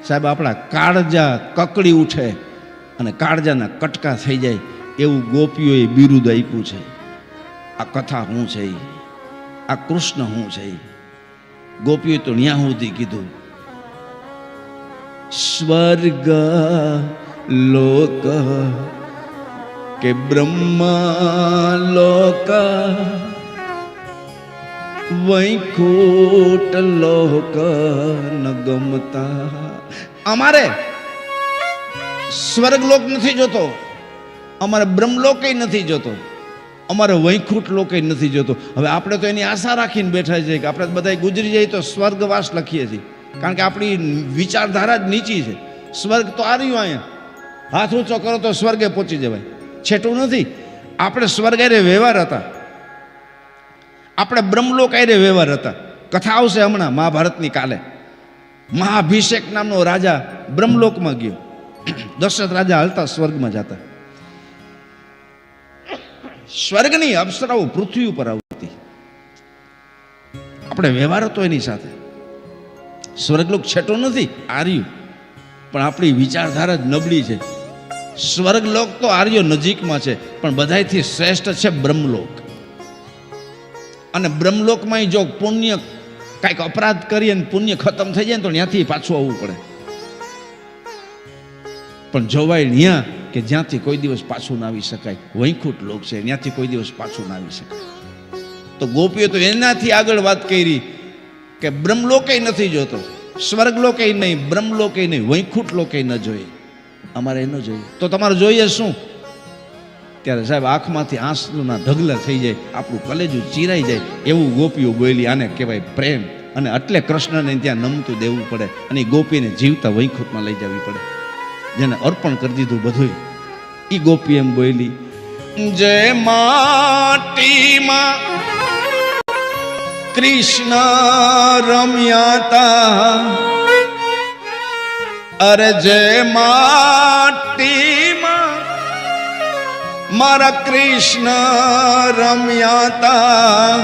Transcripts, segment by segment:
સાહેબ આપણા કાળજા કકડી ઉઠે અને કાળજાના કટકા થઈ જાય એવું ગોપીઓએ બિરુદ આપ્યું છે. આ કથા શું છે, આ કૃષ્ણ શું છે? ગોપીઓએ તો ન્યા સુધી કીધું, સ્વર્ગ લોક કે બ્રહ્મા લોક વૈકુંઠ લોક ન ગમતા. અમારે સ્વર્ગલોક નથી જોતો, અમારે બ્રહ્મલોક નથી જોતો, અમારે વૈકુંઠ લોક નથી જોતો. હવે આપણે તો એની આશા રાખીને બેઠા છીએ કે આપણે બધા ગુજરી જઈએ તો સ્વર્ગવાસ લખીએ છીએ, કારણ કે આપણી વિચારધારા જ નીચી છે. સ્વર્ગ તો આ રહ્યું, અહીંયા હાથ ઊંચો કરો તો સ્વર્ગે પહોંચી જવાય, છેટું નથી. આપણે સ્વર્ગ આરે વ્યવહાર હતા, આપણે બ્રહ્મલોક આરે વ્યવહાર હતા. કથા આવશે હમણાં મહાભારતની કાલે. મહાભિષેક નામનો રાજા બ્રહ્મલોકમાં ગયો, દશરથ રાજા હાલતા સ્વર્ગમાં જતા. સ્વર્ગની અપ્સરાઓ પૃથ્વી ઉપર આવતી, આપણે વ્યવહાર હતો એની સાથે. સ્વર્ગલોક છેટો નથી, આર્યું, પણ આપણી વિચારધારા જ નબળી છે. સ્વર્ગલોક તો આર્યો નજીકમાં છે, પણ બધાયથી શ્રેષ્ઠ છે બ્રહ્મલોક. અને બ્રહ્મલોકમાં જો પુણ્ય કાંઈક અપરાધ કરીએ ને પુણ્ય ખતમ થઈ જાય ને તો ત્યાંથી પાછું આવવું પડે. પણ જોવાય ત્યાં કે જ્યાંથી કોઈ દિવસ પાછું ના આવી શકાય. વૈકુંઠ લોક છે, ત્યાંથી કોઈ દિવસ પાછું ના આવી શકાય. તો ગોપીઓ તો એનાથી આગળ વાત કરી કે બ્રહ્મલોકે નથી જોતો, સ્વર્ગલોકે નહીં, બ્રહ્મલોકે નહીં, વૈકુંઠ લોકે ન જોઈએ. અમારે ન જોઈએ તો તમારે જોઈએ શું? ત્યારે સાહેબ આંખમાંથી આંસુના ઢગલા થઈ જાય, આપણું કલેજું ચીરાઈ જાય એવું ગોપીઓ બોલી. આને કહેવાય પ્રેમ. અને એટલે કૃષ્ણને ત્યાં નમતું દેવું પડે અને ગોપીને જીવતા વૈકુંઠમાં લઈ જવી પડે, જેને અર્પણ કરી દીધું બધું. એ ગોપી એમ બોલી, જય માટીમાં કૃષ્ણ રમ્યા તા, અરે જય માટીમાં મારા કૃષ્ણ રમ્યા તા,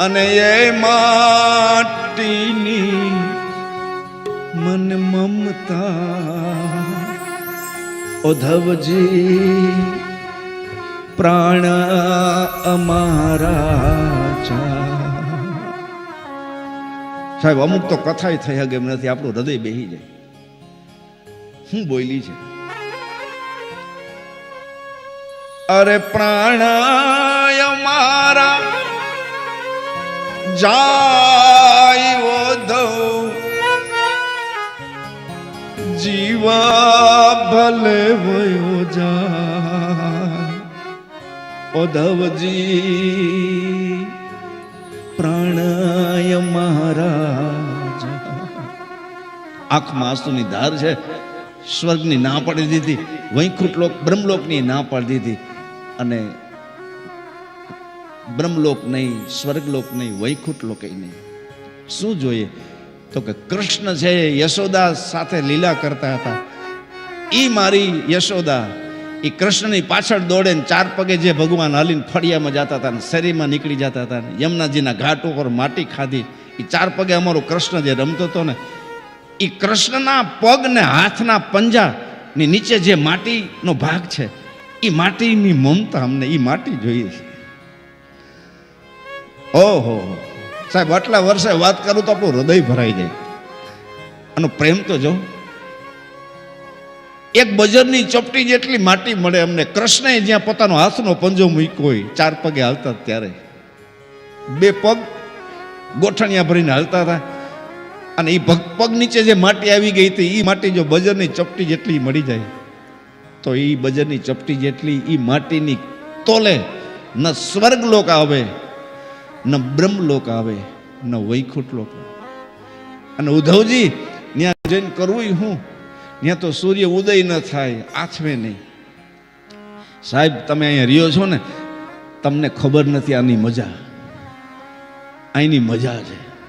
અને એ માટીની મન મમતા. ઉદ્ધવજી પ્રાણ અમારા જા. સાહેબ અમુક તો કથાય થઈ શકે એમ નથી, આપણું હૃદય બેહી જાય. શું બોલી છે? અરે પ્રાણાય મારા જાય ઉદ્ધવ, જીવા ભલે વયો જા. ઉદ્ધવજી પ્રાણાય મહારાજ. આંખમાં આંસુની ધાર છે. સ્વર્ગની ના પાડી દીધી, વૈકુંઠ લોક બ્રહ્મલોકની ના પાડી દીધી. અને બ્રહ્મલોક નહીં, સ્વર્ગલોક નહીં, વૈકુંઠ લોક નહીં. શું જોઈએ? તો કે કૃષ્ણ છે યશોદા સાથે લીલા કરતા હતા. એ મારી યશોદા એ કૃષ્ણની પાછળ દોડે ને ચાર પગે જે ભગવાન હાલીને ફળિયામાં જતા હતા ને શરીરમાં નીકળી જતા હતા, યમુનાજીના ઘાટ ઉપર માટી ખાધી. એ ચાર પગે અમારો કૃષ્ણ જે રમતો હતો ને, એ કૃષ્ણના પગ ને હાથના પંજાની નીચે જે માટીનો ભાગ છે, એ માટીની મમતા અમને એ માટી જોઈએ છે. ઓહો સાહેબ, આટલા વર્ષે વાત કરું તો આપણું હૃદય ભરાઈ જાય. આનો પ્રેમ તો જો. એક બજરની ચપટી જેટલી માટી મળે અમને. કૃષ્ણએ જ્યાં પોતાનો હાથનો પંજો મૂક્યો હોય, ચાર પગે હાલતા ત્યારે બે પગ ગોઠણિયા ભરીને હાલતા હતા, અને એ પગ નીચે જે માટી આવી ગઈ હતી, એ માટી જો બજરની ચપટી જેટલી મળી જાય તો એ બજરની ચપટી જેટલી એ માટીની તોલે ન સ્વર્ગલોક આવે, ન બ્રહ્મલોક આવે, ન વૈકુંઠ લોક. અને ઉદ્ધવજી ત્યાં જઈને કરવું હું? ત્યાં તો સૂર્ય ઉદય ન થાય, આથમે નહીં. સાહેબ તમે અહીંયા રહ્યો છો ને, તમને ખબર નથી આની મજા. અહીંની મજા છે.